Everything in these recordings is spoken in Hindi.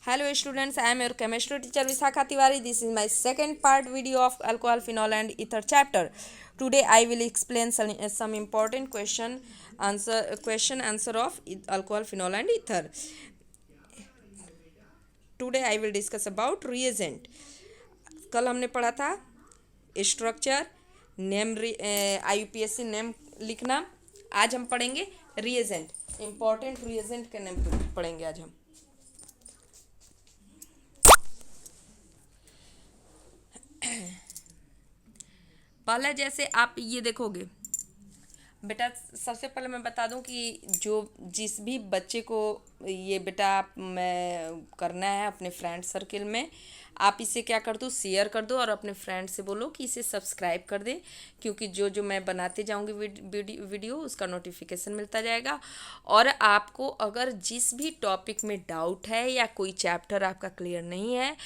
Hello students, I am your chemistry teacher Visakha Tiwari. This is my second part video of alcohol, phenol and ether chapter. Today I will explain some important question answer of alcohol, phenol and ether. Today I will discuss about reagent. कल हमने पढ़ा था स्ट्रक्चर, नेम, IUPAC नेम लिखना. आज हम पढ़ेंगे रिएजेंट. इंपॉर्टेंट रिएजेंट के नेम पढ़ेंगे आज हम. पहले जैसे आप ये देखोगे बेटा, सबसे पहले मैं बता दूं कि जिस भी बच्चे को ये बेटा मैं करना है अपने फ्रेंड सर्किल में, आप इसे क्या कर दो, शेयर कर दो और अपने फ्रेंड से बोलो कि इसे सब्सक्राइब कर दे, क्योंकि जो मैं बनाते जाऊंगी वीडियो उसका नोटिफिकेशन मिलता जाएगा. और आपको अगर जिस भी टॉपिक में डाउट है या कोई चैप्टर आपका क्लियर नहीं है,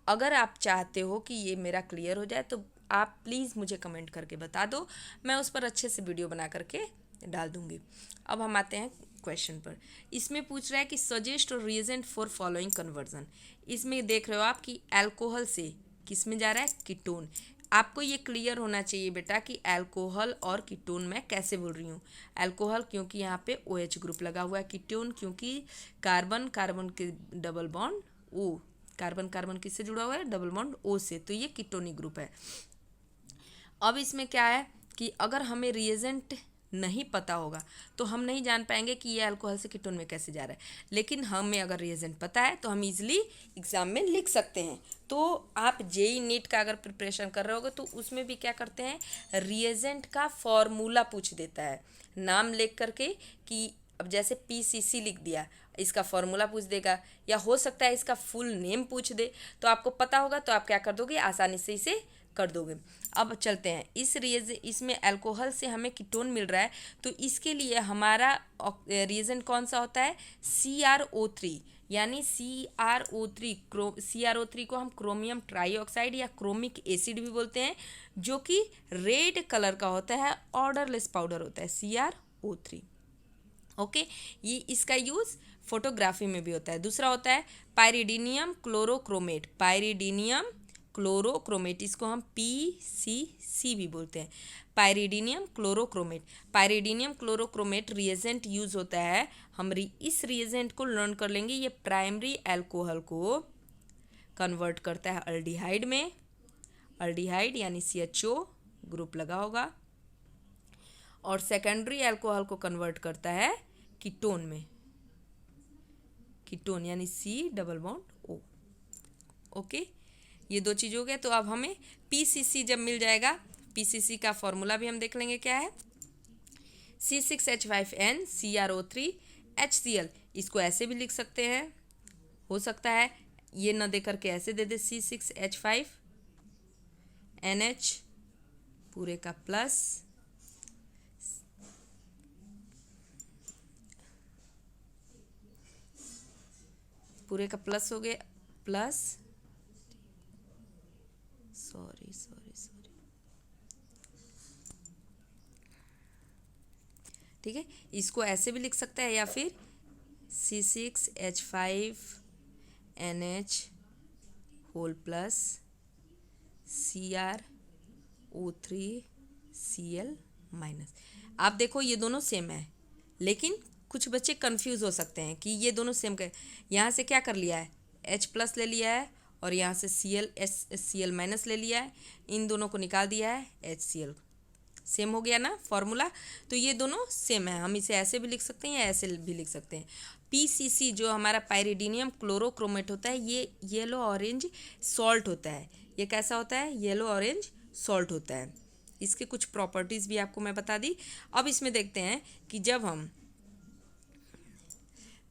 अगर आप चाहते हो कि ये मेरा क्लियर हो जाए तो आप प्लीज़ मुझे कमेंट करके बता दो, मैं उस पर अच्छे से वीडियो बना करके डाल दूँगी. अब हम आते हैं क्वेश्चन पर. इसमें पूछ रहा है कि suggest reagent for following conversion. इसमें देख रहे हो आप कि अल्कोहल से किस में जा रहा है, कीटोन. आपको ये क्लियर होना चाहिए बेटा कि अल्कोहल और कीटोन मैं कैसे बोल रही हूँ. अल्कोहल क्योंकि यहाँ पे OH ग्रुप लगा हुआ है, कीटोन क्योंकि कार्बन कार्बन के double bond O, carbon carbon किससे जुड़ा हुआ है, डबल बॉन्ड O से, तो ये कीटोनिक ग्रुप है. अब इसमें क्या है कि अगर हमें रिएजेंट नहीं पता होगा तो हम नहीं जान पाएंगे कि ये अल्कोहल से कीटोन में कैसे जा रहा है. लेकिन हमें अगर रिएजेंट पता है तो हम इजीली एग्जाम में लिख सकते हैं. तो आप JEE नीट का अगर प्रिपरेशन कर रहे होगे तो उसमें भी क्या करते हैं, रिएजेंट का फॉर्मूला पूछ देता है. नाम लिख करके कि अब जैसे PCC लिख दिया, इसका फॉर्मूला पूछ देगा, या हो सकता है इसका फुल नेम पूछ दे. तो आपको पता होगा तो आप क्या कर दोगे, आसानी से इसे कर दोगे. अब चलते हैं इसमें अल्कोहल से हमें कीटोन मिल रहा है, तो इसके लिए हमारा रिएजेंट कौन सा होता है, CrO3. यानी CrO3 को हम क्रोमियम ट्राईऑक्साइड या क्रोमिक एसिड भी बोलते हैं, जो कि रेड कलर का होता है, ऑर्डरलेस पाउडर होता है CrO3. ओके, ये इसका यूज़ फोटोग्राफी में भी होता है. दूसरा होता है पायरिडीनियम क्लोरोक्रोमेट. पायरिडीनियम क्लोरोक्रोमेट, इसको हम PCC भी बोलते हैं, पायरिडीनियम क्लोरोक्रोमेट. पायरिडीनियम क्लोरोक्रोमेट रिएजेंट यूज होता है. हम इस रिएजेंट को लर्न कर लेंगे. ये प्राइमरी अल्कोहल को कन्वर्ट करता है अल्डिहाइड में. अल्डिहाइड यानी CHO ग्रुप लगा होगा, और सेकेंडरी अल्कोहल को कन्वर्ट करता है कीटोन में. कीटोन यानी C double bond O. Okay, ये दो चीज़ हो गया. तो अब हमें PCC जब मिल जाएगा, PCC का फॉर्मूला भी हम देख लेंगे क्या है, C6H5N CrO3 HCl. इसको ऐसे भी लिख सकते हैं, हो सकता है ये न दे करके ऐसे दे दे, C6H5NH पूरे का प्लस, पूरे का प्लस हो गया, प्लस सॉरी ठीक है. इसको ऐसे भी लिख सकता है, या फिर C6H5NH whole plus CrO3Cl minus. आप देखो ये दोनों सेम है, लेकिन कुछ बच्चे कंफ्यूज हो सकते हैं कि ये दोनों सेम के. यहाँ से क्या कर लिया है, H प्लस ले लिया है, और यहाँ से Cl माइनस ले लिया है, इन दोनों को निकाल दिया है, HCl. सेम हो गया ना फॉर्मूला. तो ये दोनों सेम है, हम इसे ऐसे भी लिख सकते हैं या ऐसे भी लिख सकते हैं. PCC जो हमारा पायरिडीनियम क्लोरोक्रोमेट होता है, ये येलो ऑरेंज सॉल्ट होता है. ये कैसा होता है, येलो ऑरेंज सॉल्ट होता है. इसके कुछ प्रॉपर्टीज़ भी आपको मैं बता दी. अब इसमें देखते हैं कि जब हम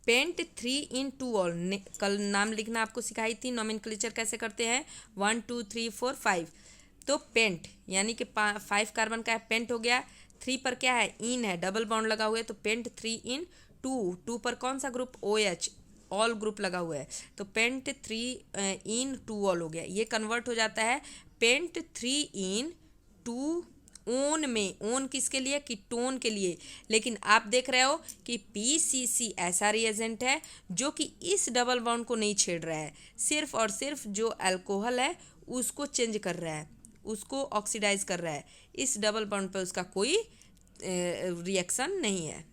पेंट 3 in 2 कल नाम लिखना आपको सिखाई थी, नोमेनक्लेचर कैसे करते हैं, 1 2 3 4 5. तो पेंट यानी कि 5 कार्बन का पेंट हो गया. 3 पर क्या है, इन है, डबल बॉन्ड लगा हुआ है, तो पेंट 3 in 2 पर कौन सा ग्रुप, OH ऑल ग्रुप लगा हुआ है, तो पेंट 3 in 2 ऑल हो गया. ये कन्वर्ट हो जाता है पेंट 3 in 2 ओन में, ओन किसके लिए, कीटोन के लिए। लेकिन आप देख रहे हो कि पीसीसी ऐसा रिएजेंट है जो कि इस डबल बॉन्ड को नहीं छेड़ रहा है, सिर्फ और सिर्फ जो अल्कोहल है उसको चेंज कर रहा है, उसको ऑक्सीडाइज कर रहा है। इस डबल बॉन्ड पे उसका कोई रिएक्शन नहीं है।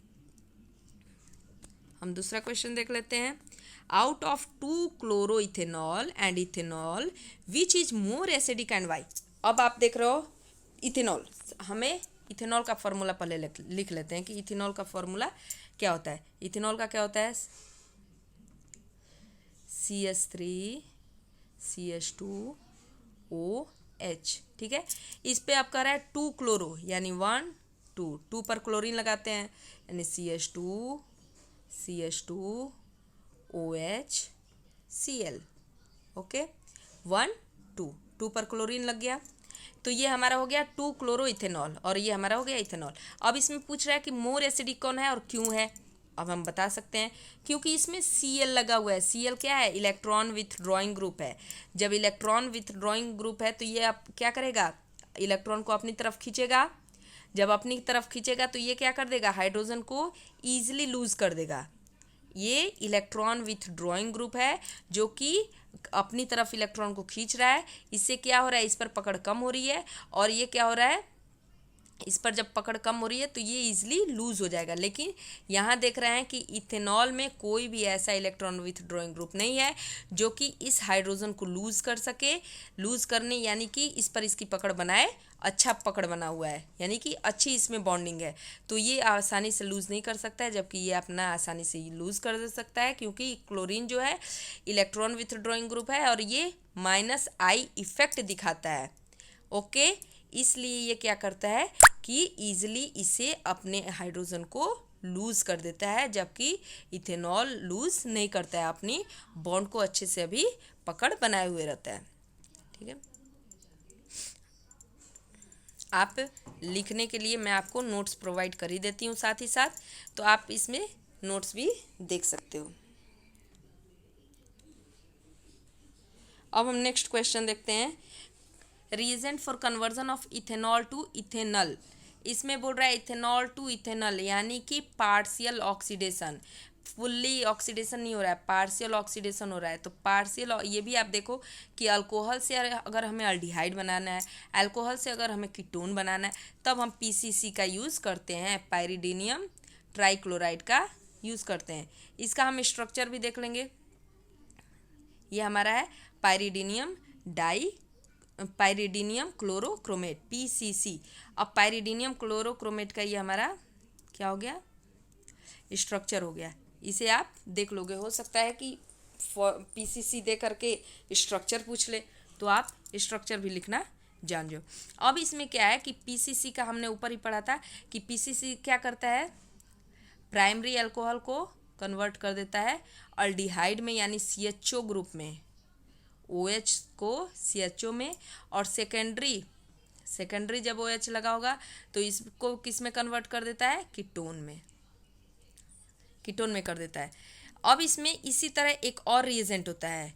हम दूसरा क्वेश्चन देख लेते हैं। Out of 2 chloro ethanol and ethanol which is more acidic and why. अब आप देख रहे हो इथेनॉल, हमें इथेनॉल का फॉर्मूला पहले लिख लेते हैं कि इथेनॉल का फॉर्मूला क्या होता है। इथेनॉल का क्या होता है, CH3CH2OH, ठीक है। इस पे आप कर रहा है 2 क्लोरो यानी 1 2, 2 पर क्लोरीन लगाते हैं यानी CH2OHCl, ओके। 1 2, 2 पर क्लोरीन लग गया, तो ये हमारा हो गया 2 क्लोरो इथेनॉल और ये हमारा हो गया इथेनॉल। अब इसमें पूछ रहा है कि मोर एसिडिक कौन है और क्यों है। अब हम बता सकते हैं क्योंकि इसमें Cl लगा हुआ है। Cl क्या है, इलेक्ट्रॉन विथड्रॉइंग ग्रुप है। जब इलेक्ट्रॉन विथड्रॉइंग ग्रुप है तो ये आप क्या करेगा, इलेक्ट्रॉन को अपनी तरफ खींचेगा। जब अपनी तरफ खींचेगा तो ये क्या कर देगा, हाइड्रोजन को ईजिली लूज कर देगा। ये इलेक्ट्रॉन विथड्रॉइंग ग्रुप है जो कि अपनी तरफ इलेक्ट्रॉन को खींच रहा है। इससे क्या हो रहा है, इस पर पकड़ कम हो रही है, और ये क्या हो रहा है, इस पर जब पकड़ कम हो रही है तो ये इजीली लूज हो जाएगा। लेकिन यहाँ देख रहे हैं कि इथेनॉल में कोई भी ऐसा इलेक्ट्रॉन विथड्रॉइंग ग्रुप नहीं है जो कि इस हाइड्रोजन को लूज कर सके। लूज करने यानी कि इस पर इसकी पकड़ बनाए, अच्छा पकड़ बना हुआ है, यानी कि अच्छी इसमें बॉन्डिंग है, तो ये आसानी से लूज़ नहीं कर सकता है। जबकि ये अपना आसानी से लूज़ कर दे सकता है क्योंकि क्लोरीन जो है इलेक्ट्रॉन विथड्रॉइंग ग्रुप है और ये -I इफेक्ट दिखाता है, ओके। इसलिए ये क्या करता है कि ईजिली इसे अपने हाइड्रोजन को लूज़ कर देता है, जबकि इथेनॉल लूज़ नहीं करता है, अपनी बॉन्ड को अच्छे से अभी पकड़ बनाए हुए रहता है, ठीक है। आप लिखने के लिए मैं आपको नोट्स प्रोवाइड कर ही देती हूँ साथ ही साथ, तो आप इसमें नोट्स भी देख सकते हो। अब हम नेक्स्ट क्वेश्चन देखते हैं। Reagent for conversion of ethanol to ethanal. इसमें बोल रहा है इथेनॉल टू इथेनल यानी कि पार्शियल ऑक्सीडेशन, फुल्ली ऑक्सीडेशन नहीं हो रहा है, पार्शियल ऑक्सीडेशन हो रहा है। तो पार्शियल, ये भी आप देखो कि अल्कोहल से अगर हमें अल्डिहाइड बनाना है, अल्कोहल से अगर हमें कीटोन बनाना है, तब हम पीसीसी का यूज़ करते हैं, पायरिडीनियम ट्राइक्लोराइड का यूज़ करते हैं। इसका हम स्ट्रक्चर भी देख लेंगे। ये हमारा है पायरिडीनियम क्लोरोक्रोमेट PCC। अब पायरिडीनियम क्लोरोक्रोमेट का ये हमारा क्या हो गया, स्ट्रक्चर हो गया। इसे आप देख लोगे, हो सकता है कि PCC दे करके स्ट्रक्चर पूछ ले, तो आप स्ट्रक्चर भी लिखना जान जाओ। अब इसमें क्या है कि PCC का हमने ऊपर ही पढ़ा था कि PCC क्या करता है, प्राइमरी अल्कोहल को कन्वर्ट कर देता है अल्डिहाइड में यानी CHO ग्रुप में, OH को CHO में, और सेकेंडरी जब OH लगा होगा तो इसको किस में कन्वर्ट कर देता है, कीटोन में कर देता है। अब इसमें इसी तरह एक और रिएजेंट होता है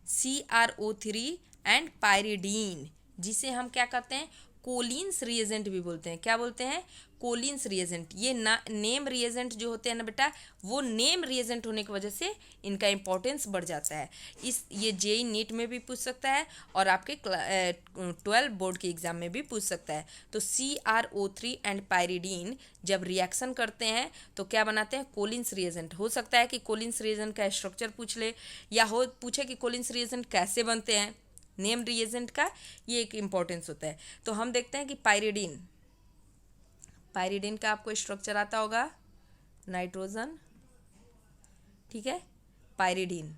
CrO3 एंड पायरिडीन, जिसे हम क्या कहते हैं, कोलिन्स रिएजेंट भी बोलते हैं। क्या बोलते हैं, कोलिन्स रिएजेंट। ये नेम रिएजेंट जो होते हैं ना बेटा, वो नेम रिएजेंट होने की वजह से इनका इंपॉर्टेंस बढ़ जाता है। ये JEE नीट में भी पूछ सकता है और आपके 12 बोर्ड के एग्जाम में भी पूछ सकता है। तो CrO3 एंड पायरिडीन जब रिएक्शन करते हैं तो क्या बनाते हैं, कोलिन्स रिएजेंट। हो सकता है कि कोलिन्स रिएजेंट का स्ट्रक्चर पूछ ले, या पूछे कि कोलिन्स रिएजेंट कैसे बनते हैं। नेम रिएजेंट का ये एक इम्पोर्टेंस होता है। तो हम देखते हैं कि पायरिडीन का आपको स्ट्रक्चर आता होगा, नाइट्रोजन, ठीक है, पायरिडीन,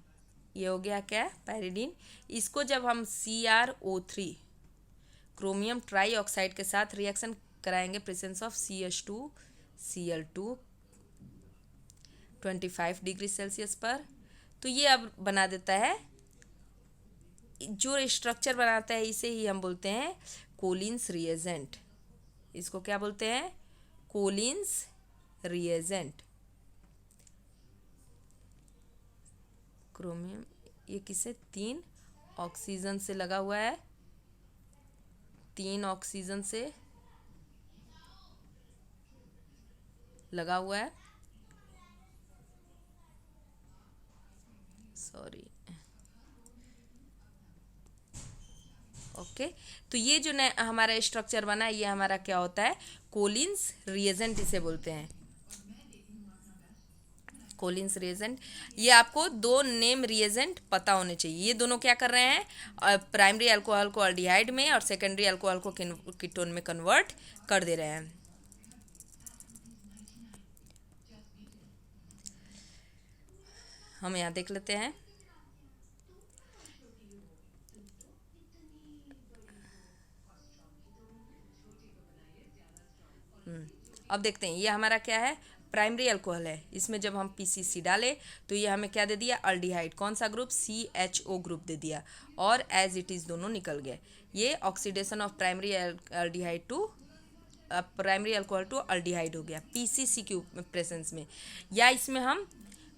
ये हो गया क्या, पायरिडीन। इसको जब हम CrO3 क्रोमियम ट्राईऑक्साइड के साथ रिएक्शन कराएंगे presence of CH2Cl2 25 degree Celsius पर, तो ये अब बना देता है, जो स्ट्रक्चर बनाता है इसे ही हम बोलते हैं कोलिन्स रिएजेंट। इसको क्या बोलते हैं, कोलिन्स रिएजेंट। क्रोमियम ये किसे, 3 ऑक्सीजन से लगा हुआ है, 3 ऑक्सीजन से लगा हुआ है, सॉरी। ओके, तो ये जो नया हमारा स्ट्रक्चर बना ये हमारा क्या होता है, कोलिन्स रिएजेंट इसे बोलते हैं, कोलिन्स रिएजेंट। ये आपको दो नेम रिएजेंट पता होने चाहिए। ये दोनों क्या कर रहे हैं, प्राइमरी अल्कोहल को अल्डिहाइड में और सेकेंडरी अल्कोहल को कीटोन में कन्वर्ट कर दे रहे हैं। हम यहाँ देख लेते हैं, अब देखते हैं ये हमारा क्या है, प्राइमरी अल्कोहल है। इसमें जब हम पीसीसी डाले तो ये हमें क्या दे दिया, अल्डिहाइड। कौन सा ग्रुप, CHO ग्रुप दे दिया, और एज इट इज़ दोनों निकल गए। ये oxidation of primary aldehyde to primary alcohol to aldehyde हो गया पीसीसी की प्रेजेंस में। या इसमें हम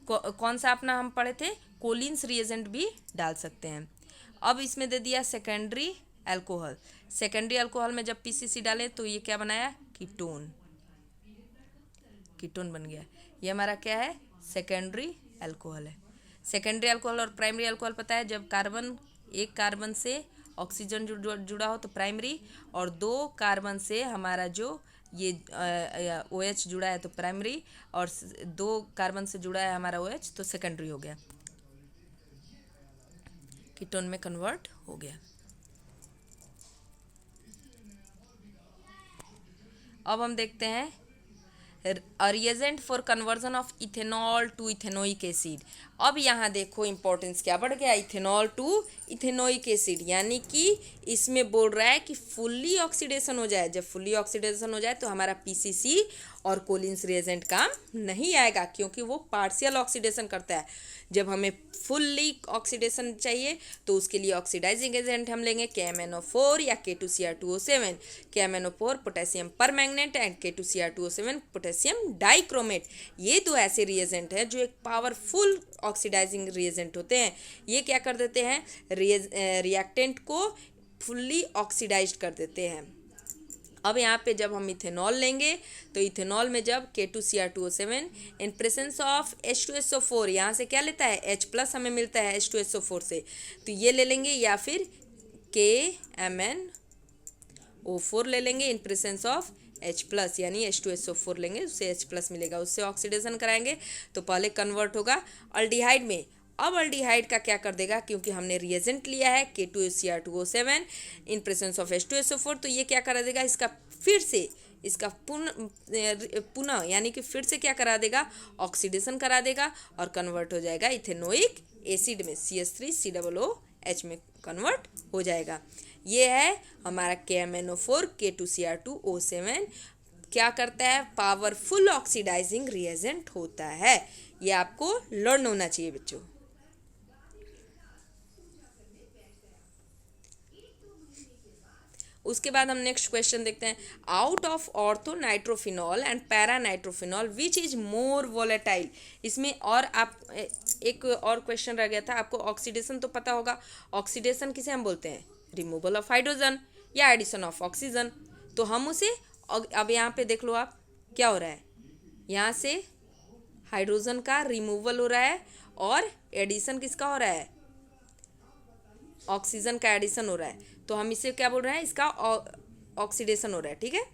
कौन सा अपना हम पढ़े थे, कोलिन्स रिएजेंट भी डाल सकते हैं। अब इसमें दे दिया सेकेंडरी अल्कोहल। सेकेंडरी अल्कोहल में जब पीसीसी डाले तो ये क्या बनाया, कीटोन, कीटोन बन गया। ये हमारा क्या है, सेकेंडरी अल्कोहल है। सेकेंडरी अल्कोहल और प्राइमरी अल्कोहल पता है, जब कार्बन, एक कार्बन से ऑक्सीजन जुड़ा हो तो प्राइमरी, और दो कार्बन से हमारा जो ये OH जुड़ा है तो प्राइमरी, और दो कार्बन से जुड़ा है हमारा OH तो सेकेंडरी हो गया, कीटोन में कन्वर्ट हो गया। अब हम देखते हैं reagent for conversion of ethanol to ethanoic acid. अब यहाँ देखो इंपॉर्टेंस क्या बढ़ गया, इथेनॉल टू इथेनोइक एसिड, यानी कि इसमें बोल रहा है कि फुल्ली ऑक्सीडेशन हो जाए। जब फुल्ली ऑक्सीडेशन हो जाए तो हमारा पीसीसी और कोलिन्स रिएजेंट काम नहीं आएगा, क्योंकि वो पार्शियल ऑक्सीडेशन करता है। जब हमें फुल्ली ऑक्सीडेशन चाहिए तो उसके लिए ऑक्सीडाइजिंग एजेंट हम लेंगे KMnO4 या K2Cr2O7। KMnO4 potassium permanganate and K2Cr2O7 potassium dichromate. ये दो ऐसे रिएजेंट हैं जो एक पावरफुल ऑक्सीडाइजिंग रिएजेंट होते हैं। ये क्या कर देते हैं, रिएक्टेंट को फुल्ली ऑक्सीडाइज्ड कर देते हैं। अब यहाँ पे जब हम इथेनॉल लेंगे तो इथेनॉल में जब K2Cr2O7 in presence of H2SO4, यहाँ से क्या लेता है, H+ हमें मिलता है H2SO4 से, तो ये ले लेंगे, या फिर KMnO4 ले लेंगे इन प्रेजेंस ऑफ H+, यानी H2SO4 लेंगे, उससे H+ मिलेगा, उससे ऑक्सीडेशन कराएंगे तो पहले कन्वर्ट होगा अल्डिहाइड में। अब अल्डिहाइड का क्या कर देगा, क्योंकि हमने रिएजेंट लिया है K2Cr2O7 in presence of H2SO4, तो ये क्या करा देगा, इसका फिर से इसका पुनः यानी कि फिर से क्या करा देगा, ऑक्सीडेशन करा देगा और कन्वर्ट हो जाएगा इथेनोइक एसिड में, CH3COOH में कन्वर्ट हो जाएगा। ये है हमारा KMnO4 K2Cr2O7 क्या करता है, पावरफुल ऑक्सीडाइजिंग रिएजेंट होता है। ये आपको लर्न होना चाहिए बच्चों। उसके बाद हम नेक्स्ट क्वेश्चन देखते हैं, out of ortho nitrophenol and para nitrophenol which is more volatile. इसमें और आप एक और क्वेश्चन रह गया था, आपको ऑक्सीडेशन तो पता होगा, ऑक्सीडेशन किसे हम बोलते हैं, रिमूवल ऑफ हाइड्रोजन या एडिशन ऑफ ऑक्सीजन। तो हम उसे अब यहाँ पे देख लो आप क्या हो रहा है, यहाँ से हाइड्रोजन का रिमूवल हो रहा है और एडिशन किसका हो रहा है, ऑक्सीजन का एडिशन हो रहा है। तो हम इसे क्या बोल रहे हैं, इसका ऑक्सीडेशन हो रहा है, ठीक है।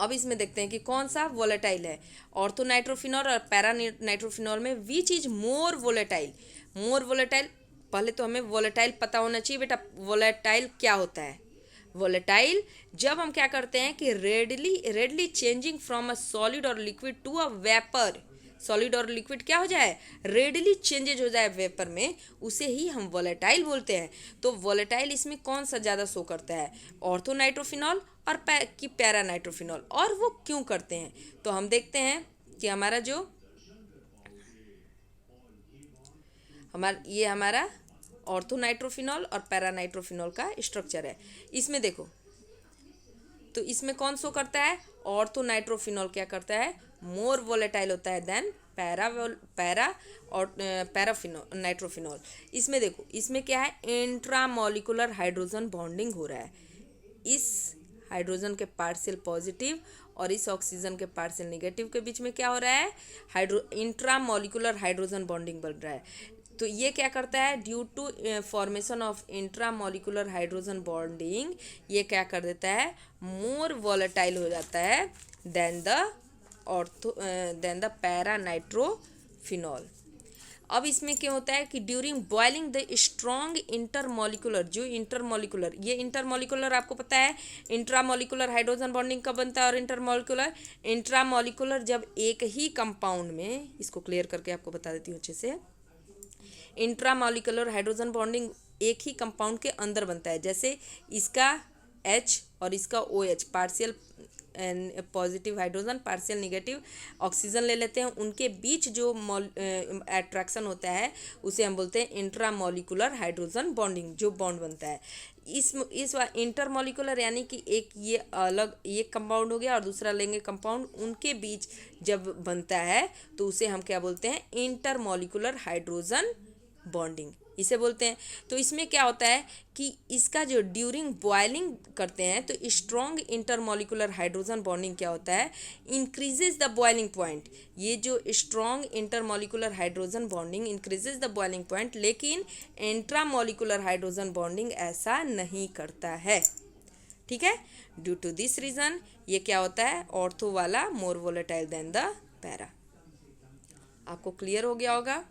अब इसमें देखते हैं कि कौन सा वोलेटाइल है, ऑर्थो नाइट्रोफिनॉल और पैरा नाइट्रोफिनॉल में विच is more volatile. More volatile, पहले तो हमें वोलेटाइल पता होना चाहिए बेटा, वोलेटाइल क्या होता है। वोलेटाइल जब हम क्या करते हैं कि readily changing from a solid और liquid to a vapour, solid और लिक्विड क्या हो जाए, रेडली चेंजेज हो जाए वेपर में, उसे ही हम वोलेटाइल बोलते हैं। तो वोलेटाइल इसमें कौन सा ज़्यादा शो करता है, ऑर्थो नाइट्रोफिनॉल और कि पैरा नाइट्रोफिनॉल, और वो क्यों करते हैं। तो हम देखते हैं कि हमारा जो ये हमारा ऑर्थो नाइट्रोफिनॉल और पैरा नाइट्रोफिनॉल का स्ट्रक्चर है। इसमें देखो तो इसमें कौन शो करता है, ऑर्थो नाइट्रोफिनॉल क्या करता है, मोर वोलेटाइल होता है देन पैरा और नाइट्रोफिनॉल। इसमें देखो इसमें क्या है, इंट्रामोलिकुलर हाइड्रोजन बॉन्डिंग हो रहा है। इस हाइड्रोजन के पार्शियल पॉजिटिव और इस ऑक्सीजन के पार्शियल नेगेटिव के बीच में क्या हो रहा है, इंट्रामॉलिक्यूलर हाइड्रोजन बॉन्डिंग बन रहा है। तो ये क्या करता है, due to formation of intramolecular hydrogen bonding, ये क्या कर देता है, मोर वॉलेटाइल हो जाता है देन द पैरा नाइट्रोफिनॉल। अब इसमें क्या होता है कि during boiling the strong intermolecular, जो इंटरमॉलिकुलर, ये इंटरमॉलिकुलर आपको पता है इंट्रामॉलिकुलर हाइड्रोजन बॉन्डिंग कब बनता है, और इंट्रामॉलिकुलर जब एक ही कंपाउंड में, इसको क्लियर करके आपको बता देती हूँ अच्छे से, इंट्रामॉलिकुलर हाइड्रोजन बॉन्डिंग एक ही कंपाउंड के अंदर बनता है। जैसे इसका H और इसका OH, partial positive hydrogen partial negative oxygen ले लेते हैं, उनके बीच जो अट्रैक्शन होता है उसे हम बोलते हैं इंट्रामॉलिकुलर हाइड्रोजन बॉन्डिंग, जो बॉन्ड बनता है। इस इंटरमॉलिकुलर यानी कि एक ये अलग एक कंपाउंड हो गया और दूसरा लेंगे कंपाउंड, उनके बीच जब बनता है तो उसे हम क्या बोलते हैं, इंटरमॉलिकुलर हाइड्रोजन बॉन्डिंग इसे बोलते हैं। तो इसमें क्या होता है कि इसका जो ड्यूरिंग बॉइलिंग करते हैं तो स्ट्रॉन्ग इंटरमॉलिकुलर हाइड्रोजन बॉन्डिंग क्या होता है, इंक्रीजेज द बॉइलिंग पॉइंट। ये जो strong intermolecular hydrogen bonding increases the boiling point, लेकिन इंट्रामॉलिकुलर हाइड्रोजन बॉन्डिंग ऐसा नहीं करता है। ठीक है, ड्यू टू दिस रीजन ये क्या होता है, ऑर्थो वाला मोर वोलेटाइल देन द पैरा। आपको क्लियर हो गया होगा,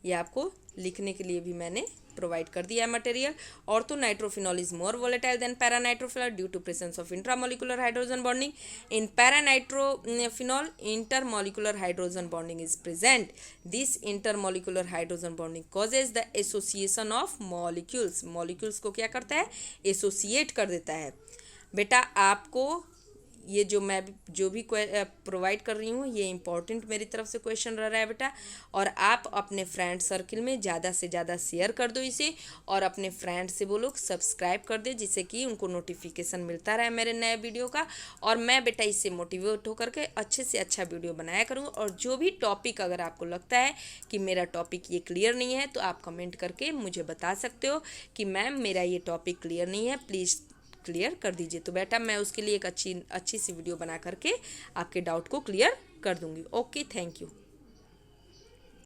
ये आपको लिखने के लिए भी मैंने प्रोवाइड कर दिया है material. Ortho nitrophenol is more volatile than para nitrophenol due to presence of intramolecular hydrogen bonding. In para nitrophenol intermolecular hydrogen bonding is present. This intermolecular hydrogen bonding causes the association of molecules. Molecules को क्या करता है, एसोसिएट कर देता है। बेटा आपको ये जो भी प्रोवाइड कर रही हूँ ये इंपॉर्टेंट मेरी तरफ से क्वेश्चन रह रहा है बेटा, और आप अपने फ्रेंड सर्किल में ज़्यादा से ज़्यादा शेयर कर दो इसे, और अपने फ्रेंड से बोलो सब्सक्राइब कर दे, जिससे कि उनको नोटिफिकेशन मिलता रहे मेरे नए वीडियो का, और मैं बेटा इससे मोटिवेट होकर के अच्छे से अच्छा वीडियो बनाया करूँ। और जो भी टॉपिक अगर आपको लगता है कि मेरा टॉपिक ये क्लियर नहीं है तो आप कमेंट करके मुझे बता सकते हो कि मैम मेरा ये टॉपिक क्लियर नहीं है, प्लीज़ क्लियर कर दीजिए। तो बेटा मैं उसके लिए एक अच्छी सी वीडियो बना करके आपके डाउट को क्लियर कर दूंगी। Okay, thank you.